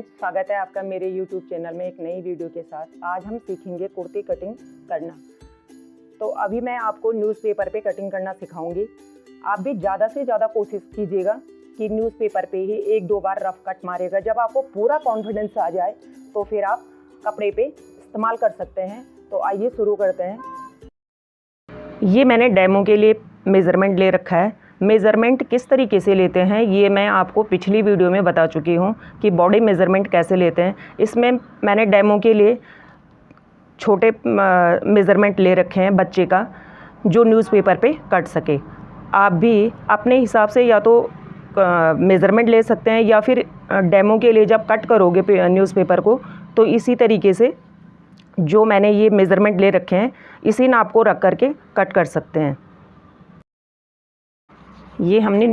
Friends, स्वागत है आपका मेरे YouTube चैनल में एक नई वीडियो के साथ। आज हम सीखेंगे कुर्ती कटिंग करना। तो अभी मैं आपको न्यूज़पेपर पे कटिंग करना सिखाऊंगी। आप भी ज़्यादा से ज़्यादा कोशिश कीजिएगा कि न्यूज़पेपर पे ही एक दो बार रफ कट मारेगा। जब आपको पूरा कॉन्फिडेंस आ जाए तो फिर आप कपड़े पे इस्तेमाल कर सकते हैं। तो आइए शुरू करते हैं। ये मैंने डेमो के लिए मेज़रमेंट ले रखा है। मेज़रमेंट किस तरीके से लेते हैं ये मैं आपको पिछली वीडियो में बता चुकी हूँ कि बॉडी मेज़रमेंट कैसे लेते हैं। इसमें मैंने डेमो के लिए छोटे मेज़रमेंट ले रखे हैं बच्चे का, जो न्यूज़पेपर पे कट सके। आप भी अपने हिसाब से या तो मेज़रमेंट ले सकते हैं या फिर डेमो के लिए जब कट करोगे न्यूज़पेपर को तो इसी तरीके से जो मैंने ये मेज़रमेंट ले रखे हैं इसी नाप को रख करके कट कर सकते हैं। ये हमने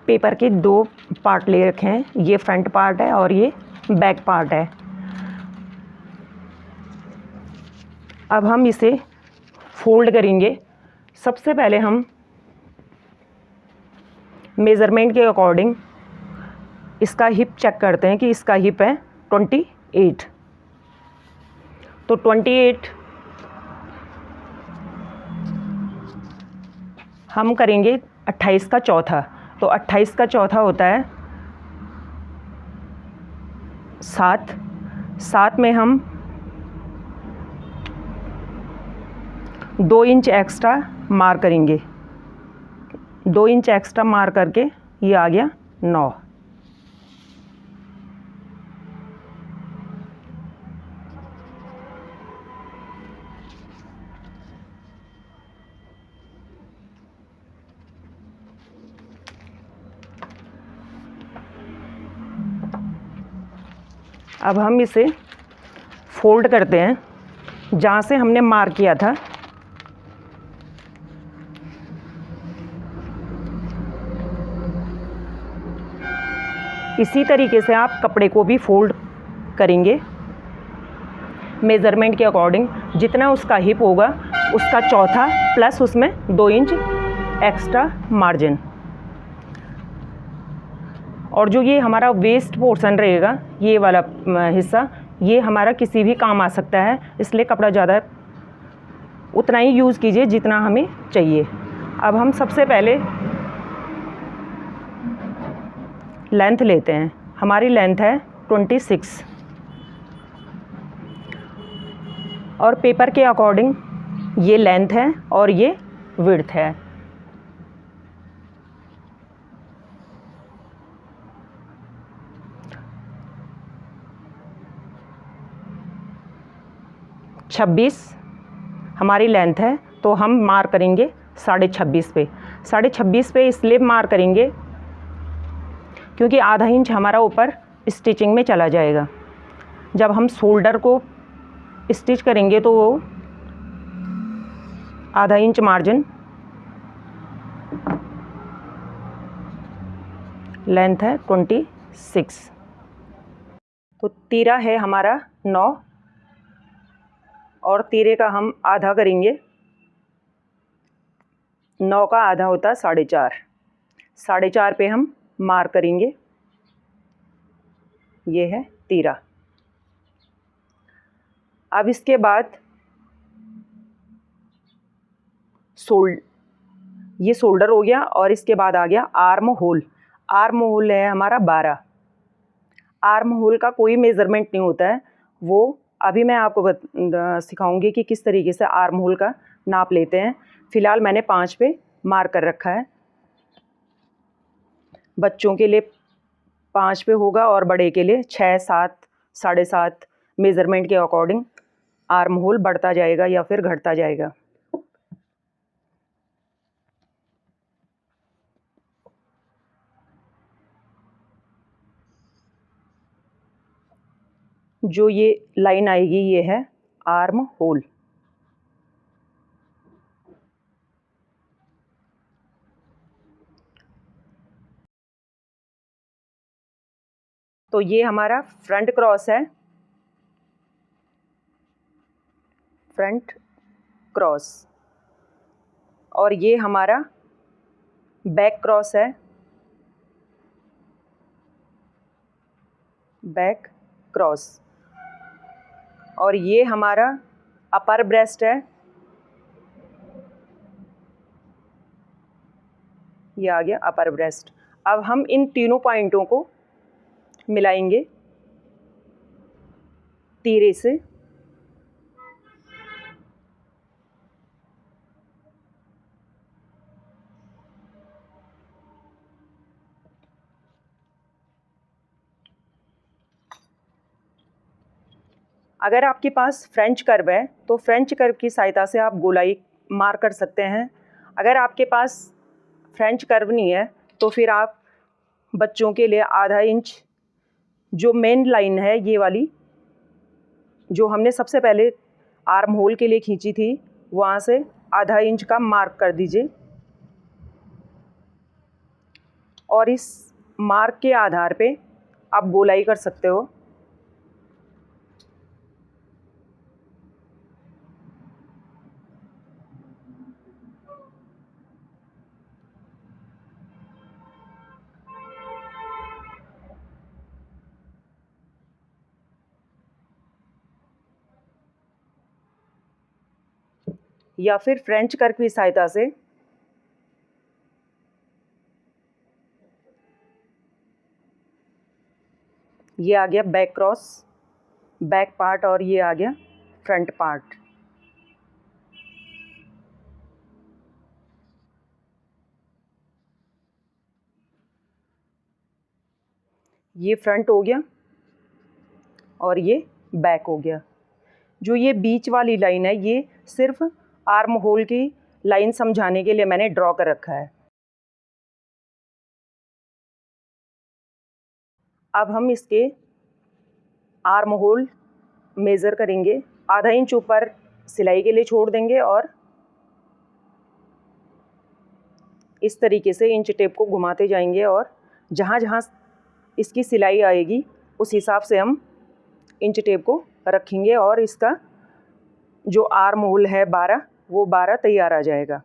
पेपर के दो पार्ट ले रखे हैं, ये फ्रंट पार्ट है और ये बैक पार्ट है। अब हम इसे फोल्ड करेंगे। सबसे पहले हम मेज़रमेंट के अकॉर्डिंग इसका हिप चेक करते हैं कि इसका हिप है 28। तो 28 हम करेंगे 28 का चौथा। तो 28 का चौथा होता है 7 में हम 2 इंच एक्स्ट्रा मार करेंगे। 2 इंच एक्स्ट्रा मार करके ये आ गया 9। अब हम इसे फोल्ड करते हैं जहाँ से हमने मार किया था। इसी तरीके से आप कपड़े को भी फोल्ड करेंगे मेज़रमेंट के अकॉर्डिंग। जितना उसका हिप होगा उसका चौथा प्लस उसमें 2 इंच एक्स्ट्रा मार्जिन। और जो ये हमारा वेस्ट पोर्शन रहेगा, ये वाला हिस्सा, ये हमारा किसी भी काम आ सकता है, इसलिए कपड़ा ज़्यादा उतना ही यूज़ कीजिए जितना हमें चाहिए। अब हम सबसे पहले लेंथ लेते हैं। हमारी लेंथ है 26 और पेपर के अकॉर्डिंग ये लेंथ है और ये विड्थ है। छब्बीस हमारी लेंथ है, तो हम मार करेंगे 26.5 पे। 26.5 पे इसलिए मार करेंगे क्योंकि आधा इंच हमारा ऊपर स्टिचिंग में चला जाएगा। जब हम शोल्डर को स्टिच करेंगे तो वो आधा इंच मार्जिन लेंथ है 26। तो तीरा है हमारा 9 और तीरे का हम आधा करेंगे। 9 का आधा होता है 4.5। 4.5 पे हम मार करेंगे। ये है तीरा। अब इसके बाद ये शोल्डर हो गया और इसके बाद आ गया आर्म होल। आर्म होल है हमारा 12। आर्म होल का कोई मेज़रमेंट नहीं होता है, वो अभी मैं आपको सिखाऊंगी कि किस तरीके से आर्म होल का नाप लेते हैं। फ़िलहाल मैंने 5 पे मार कर रखा है। बच्चों के लिए 5 पे होगा और बड़े के लिए 6, 7, 7.5 मेज़रमेंट के अकॉर्डिंग आर्म होल बढ़ता जाएगा या फिर घटता जाएगा। जो ये लाइन आएगी ये है आर्म होल। तो ये हमारा फ्रंट क्रॉस है, फ्रंट क्रॉस, और ये हमारा बैक क्रॉस है, बैक क्रॉस। और ये हमारा अपर ब्रेस्ट है, ये आ गया अपर ब्रेस्ट। अब हम इन तीनों पॉइंटों को मिलाएंगे तीरे से। अगर आपके पास फ्रेंच कर्व है तो फ्रेंच कर्व की सहायता से आप गोलाई मार कर सकते हैं। अगर आपके पास फ्रेंच कर्व नहीं है तो फिर आप बच्चों के लिए आधा इंच, जो मेन लाइन है ये वाली, जो हमने सबसे पहले आर्म होल के लिए खींची थी, वहाँ से आधा इंच का मार्क कर दीजिए। और इस मार्क के आधार पे आप गोलाई कर सकते हो। या फिर फ्रेंच कर्व की सहायता से ये आ गया बैक क्रॉस, बैक पार्ट, और ये आ गया फ्रंट पार्ट। ये फ्रंट हो गया और ये बैक हो गया। जो ये बीच वाली लाइन है ये सिर्फ आर्म होल की लाइन समझाने के लिए मैंने ड्रॉ कर रखा है। अब हम इसके आर्म होल मेज़र करेंगे, आधा इंच ऊपर सिलाई के लिए छोड़ देंगे और इस तरीके से इंच टेप को घुमाते जाएंगे और जहाँ जहाँ इसकी सिलाई आएगी उस हिसाब से हम इंच टेप को रखेंगे और इसका जो आर्म होल है 12, वो 12 तैयार आ जाएगा।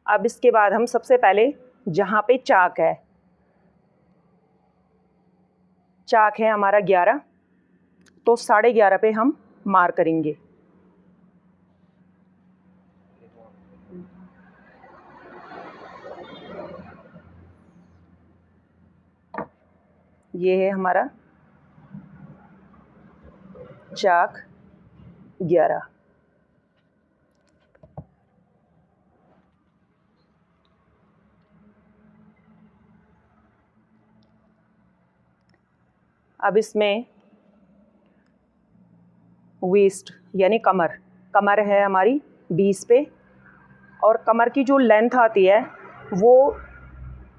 अब इसके बाद हम सबसे पहले जहाँ पे चाक है हमारा 11, तो 11.5 पे हम मार करेंगे। ये है हमारा चाक 11। अब इसमें वेस्ट यानी कमर है हमारी 20 पे, और कमर की जो लेंथ आती है वो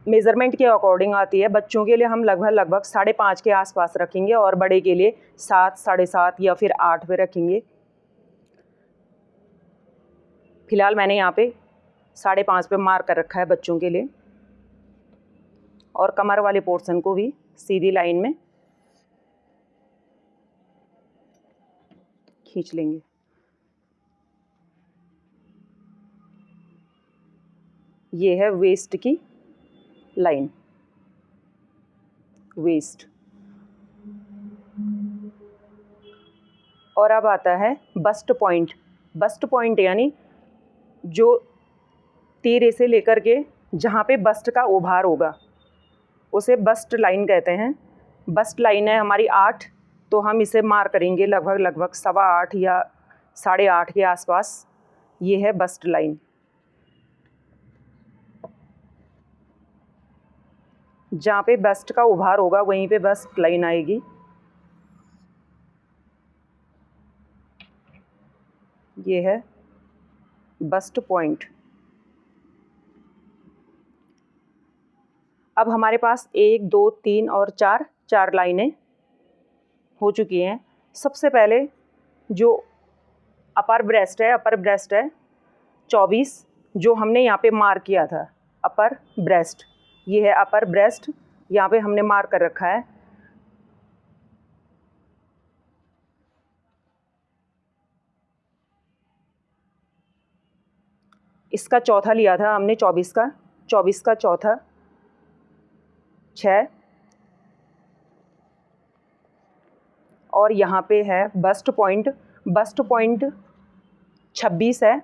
मेज़रमेंट के अकॉर्डिंग आती है। बच्चों के लिए हम लगभग 5.5 के आसपास रखेंगे और बड़े के लिए 7, 7.5 या फिर 8 पे रखेंगे। फिलहाल मैंने यहाँ पे 5.5 पे मार्क कर रखा है बच्चों के लिए। और कमर वाले पोर्शन को भी सीधी लाइन में खींच लेंगे। ये है वेस्ट की लाइन, वेस्ट। और अब आता है बस्ट पॉइंट। बस्ट पॉइंट यानी जो तीर से लेकर के जहाँ पे बस्ट का उभार होगा उसे बस्ट लाइन कहते हैं। बस्ट लाइन है हमारी 8, तो हम इसे मार करेंगे लगभग 8.25 या 8.5 के आसपास। ये है बस्ट लाइन। जहाँ पे बस्ट का उभार होगा वहीं पे बस्ट लाइन आएगी। ये है बस्ट पॉइंट। अब हमारे पास 1, 2, 3 और 4 लाइनें हो चुकी हैं। सबसे पहले जो अपर ब्रेस्ट है 24, जो हमने यहाँ पे मार्क किया था अपर ब्रेस्ट। ये है अपर ब्रेस्ट, यहाँ पे हमने मार्क कर रखा है। इसका चौथा लिया था हमने 24 का चौथा। 6 और यहाँ पे है बस्ट पॉइंट 26 है।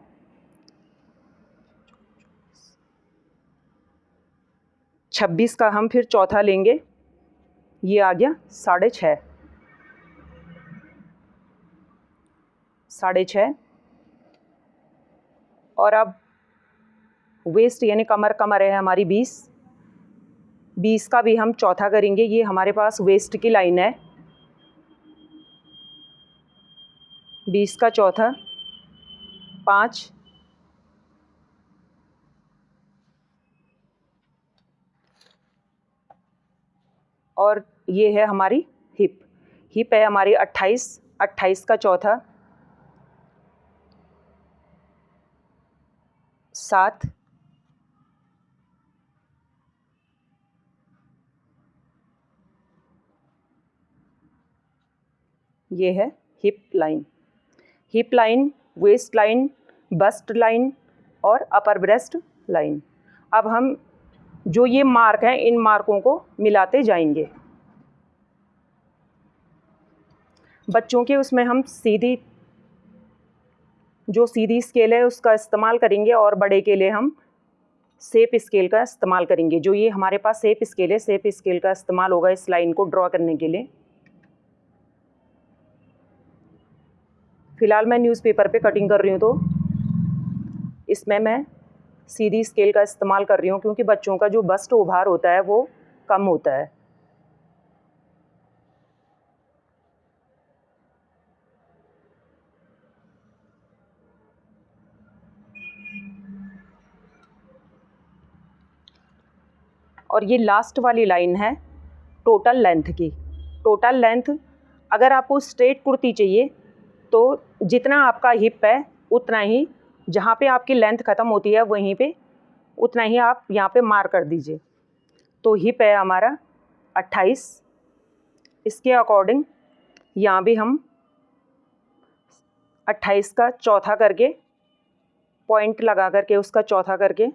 26 का हम फिर चौथा लेंगे, ये आ गया 6.5 6.5। और अब वेस्ट यानी कमर है हमारी 20 का भी हम चौथा करेंगे। ये हमारे पास वेस्ट की लाइन है, 20 का चौथा 5 और ये है हमारी हिप है हमारी 28 का चौथा 7 ये है hip line, waist line, bust line और अपर ब्रेस्ट लाइन। अब हम जो ये मार्क हैं इन मार्कों को मिलाते जाएंगे। बच्चों के उसमें हम सीधी स्केल है उसका इस्तेमाल करेंगे और बड़े के लिए हम शेप स्केल का इस्तेमाल करेंगे। जो ये हमारे पास शेप स्केल है, शेप स्केल का इस्तेमाल होगा इस लाइन को ड्रॉ करने के लिए। फ़िलहाल मैं न्यूज़पेपर पे कटिंग कर रही हूँ, तो इसमें मैं सीधी स्केल का इस्तेमाल कर रही हूँ क्योंकि बच्चों का जो बस्ट उभार होता है वो कम होता है। और ये लास्ट वाली लाइन है टोटल लेंथ की। टोटल लेंथ अगर आपको स्ट्रेट कुर्ती चाहिए तो जितना आपका हिप है उतना ही, जहाँ पे आपकी लेंथ ख़त्म होती है वहीं पे उतना ही आप यहाँ पे मार्क कर दीजिए। तो हिप है हमारा 28, इसके अकॉर्डिंग यहाँ भी हम 28 का चौथा करके पॉइंट लगा करके उसका चौथा करके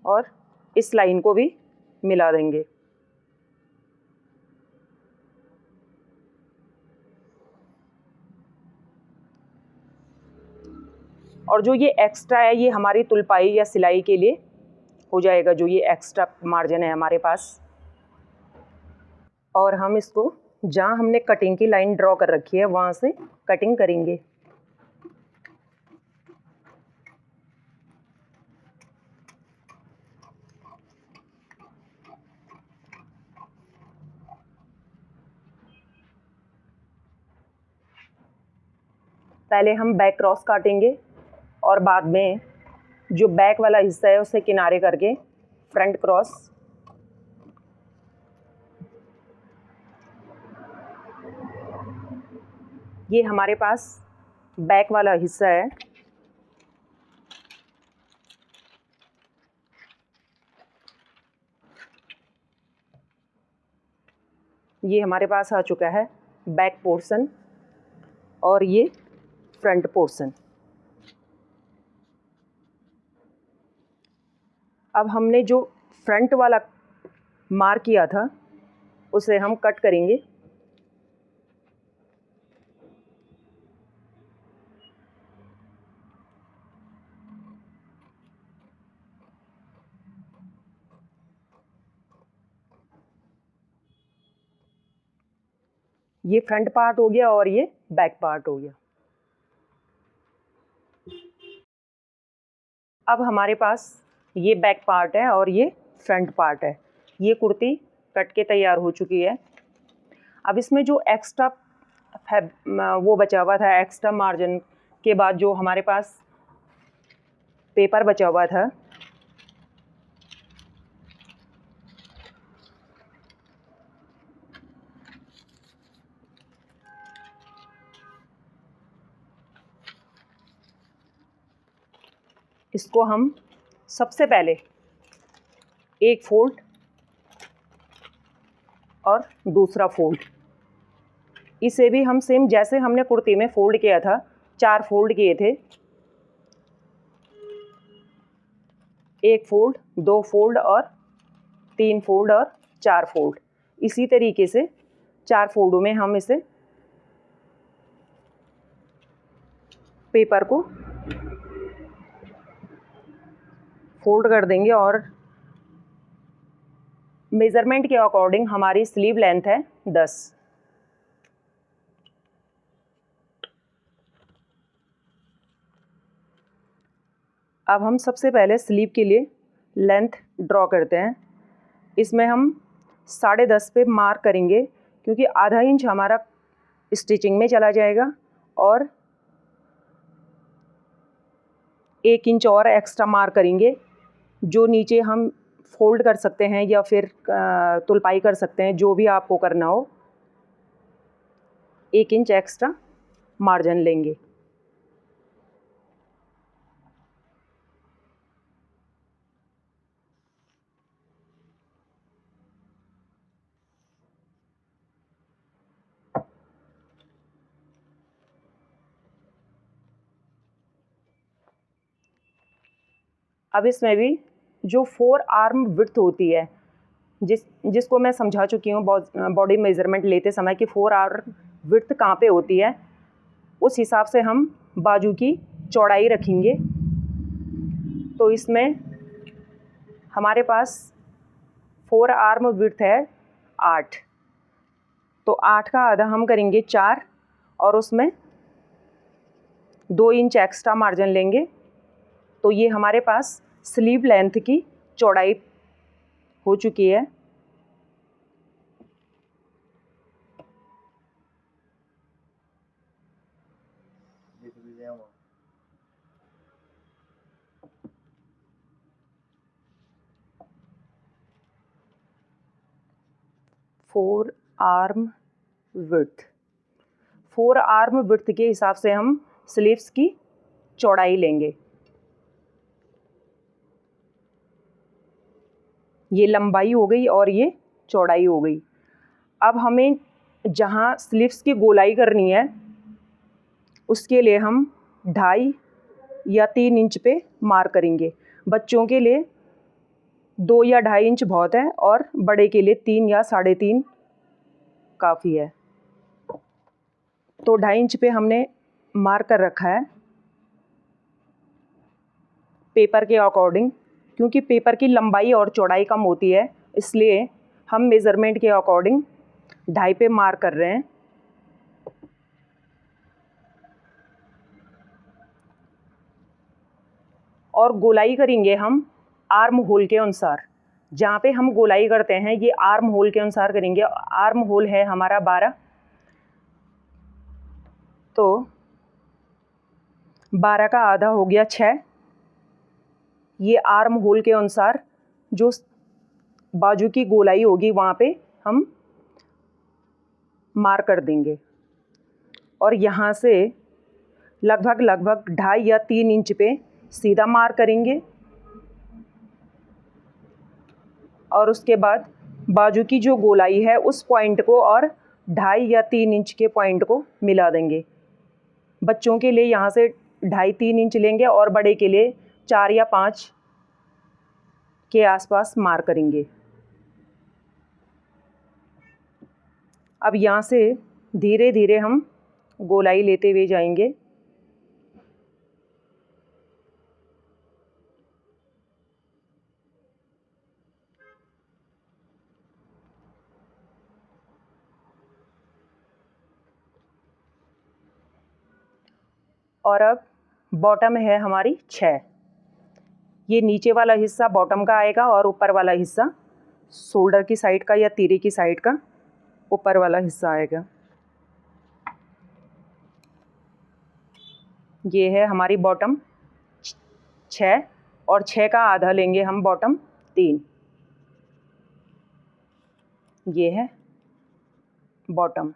और इस लाइन को भी मिला देंगे। और जो ये एक्स्ट्रा है ये हमारी तुलपाई या सिलाई के लिए हो जाएगा, जो ये एक्स्ट्रा मार्जिन है हमारे पास। और हम इसको जहाँ हमने कटिंग की लाइन ड्रॉ कर रखी है वहाँ से कटिंग करेंगे। पहले हम बैक क्रॉस काटेंगे और बाद में जो बैक वाला हिस्सा है उसे किनारे करके फ्रंट क्रॉस। ये हमारे पास बैक वाला हिस्सा है। ये हमारे पास आ चुका है बैक पोर्शन और ये फ्रंट पोर्शन। अब हमने जो फ्रंट वाला मार्क किया था उसे हम कट करेंगे। ये फ्रंट पार्ट हो गया और ये बैक पार्ट हो गया। अब हमारे पास ये बैक पार्ट है और ये फ्रंट पार्ट है। ये कुर्ती कट के तैयार हो चुकी है। अब इसमें जो एक्स्ट्रा वो बचा हुआ था, एक्स्ट्रा मार्जिन के बाद जो हमारे पास पेपर बचा हुआ था इसको हम सबसे पहले एक फोल्ड और दूसरा फोल्ड, इसे भी हम सेम जैसे हमने कुर्ती में फोल्ड किया था, 4 फोल्ड किए थे, 1 फोल्ड, 2 फोल्ड और 3 फोल्ड और 4 फोल्ड। इसी तरीके से 4 फोल्डों में हम इसे पेपर को फोल्ड कर देंगे और मेज़रमेंट के अकॉर्डिंग हमारी स्लीव लेंथ है 10। अब हम सबसे पहले स्लीव के लिए लेंथ ड्रॉ करते हैं। इसमें हम 10.5 पे मार्क करेंगे, क्योंकि आधा इंच हमारा स्टिचिंग में चला जाएगा और 1 इंच और एक्स्ट्रा मार्क करेंगे, जो नीचे हम फोल्ड कर सकते हैं या फिर तुलपाई कर सकते हैं, जो भी आपको करना हो। 1 इंच एक्स्ट्रा मार्जिन लेंगे। अब इसमें भी जो 4 आर्म विड्थ होती है, जिसको मैं समझा चुकी हूँ बॉडी मेज़रमेंट लेते समय कि 4 आर्म विड्थ कहाँ पे होती है, उस हिसाब से हम बाजू की चौड़ाई रखेंगे। तो इसमें हमारे पास 4 आर्म विड्थ है 8, तो 8 का आधा हम करेंगे 4 और उसमें 2 इंच एक्स्ट्रा मार्जिन लेंगे। तो ये हमारे पास स्लीव लेंथ की चौड़ाई हो चुकी है। फोर आर्म विड्थ के हिसाब से हम स्लीव्स की चौड़ाई लेंगे। ये लंबाई हो गई और ये चौड़ाई हो गई। अब हमें जहाँ स्लीव्स की गोलाई करनी है, उसके लिए हम 2.5 या 3 इंच पे मार्क करेंगे। बच्चों के लिए 2 या 2.5 इंच बहुत है और बड़े के लिए 3 या 3.5 काफ़ी है। तो 2.5 इंच पे हमने मार्क कर रखा है पेपर के अकॉर्डिंग। क्योंकि पेपर की लंबाई और चौड़ाई कम होती है, इसलिए हम मेज़रमेंट के अकॉर्डिंग 2.5 पे मार्क कर रहे हैं। और गोलाई करेंगे हम आर्म होल के अनुसार। जहाँ पे हम गोलाई करते हैं ये आर्म होल के अनुसार करेंगे। आर्म होल है हमारा 12, तो 12 का आधा हो गया 6। ये आर्म होल के अनुसार जो बाजू की गोलाई होगी वहाँ पे हम मार्क कर देंगे और यहाँ से लगभग 2.5 या 3 इंच पे सीधा मार्क करेंगे और उसके बाद बाजू की जो गोलाई है उस पॉइंट को और 2.5 या 3 इंच के पॉइंट को मिला देंगे। बच्चों के लिए यहाँ से 2.5-3 इंच लेंगे और बड़े के लिए 4 या 5 के आसपास मार्क करेंगे। अब यहाँ से धीरे धीरे हम गोलाई लेते हुए जाएंगे। और अब बॉटम है हमारी 6। ये नीचे वाला हिस्सा बॉटम का आएगा और ऊपर वाला हिस्सा शोल्डर की साइड का या तीरे की साइड का ऊपर वाला हिस्सा आएगा। ये है हमारी बॉटम 6 और 6 का आधा लेंगे हम बॉटम 3। ये है बॉटम।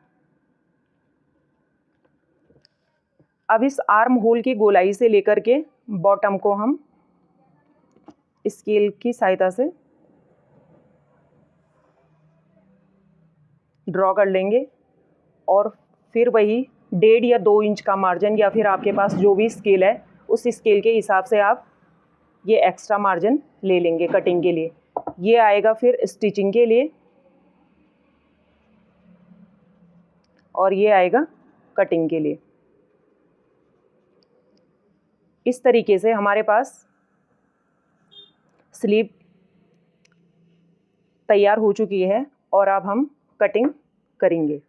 अब इस आर्म होल की गोलाई से लेकर के बॉटम को हम स्केल की सहायता से ड्रॉ कर लेंगे और फिर वही 1.5 या 2 इंच का मार्जिन या फिर आपके पास जो भी स्केल है उस स्केल के हिसाब से आप ये एक्स्ट्रा मार्जिन ले लेंगे कटिंग के लिए। ये आएगा फिर स्टिचिंग के लिए और ये आएगा कटिंग के लिए। इस तरीके से हमारे पास स्लीव तैयार हो चुकी है और अब हम कटिंग करेंगे।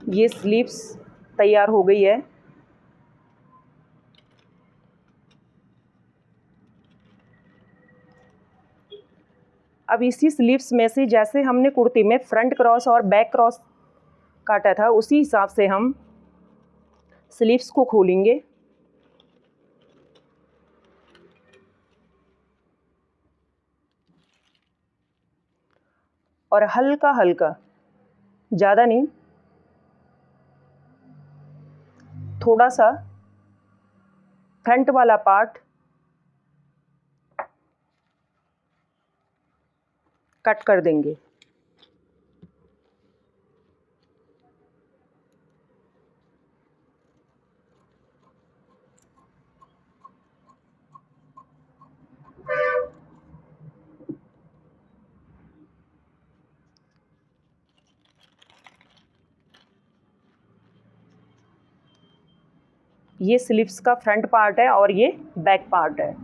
ये स्लीव्स तैयार हो गई है। अब इसी स्लीव्स में से जैसे हमने कुर्ती में फ्रंट क्रॉस और बैक क्रॉस काटा था, उसी हिसाब से हम स्लीव्स को खोलेंगे और हल्का हल्का, ज़्यादा नहीं, थोड़ा सा फ्रंट वाला पार्ट कट कर देंगे। ये स्लीव्स का फ्रंट पार्ट है और ये बैक पार्ट है।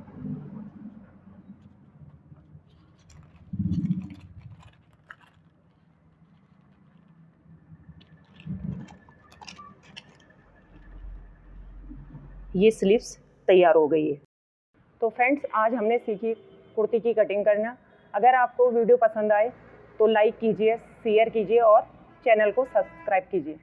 ये स्लीव्स तैयार हो गई है। तो फ्रेंड्स, आज हमने सीखी कुर्ती की कटिंग करना। अगर आपको वीडियो पसंद आए तो लाइक कीजिए, शेयर कीजिए और चैनल को सब्सक्राइब कीजिए।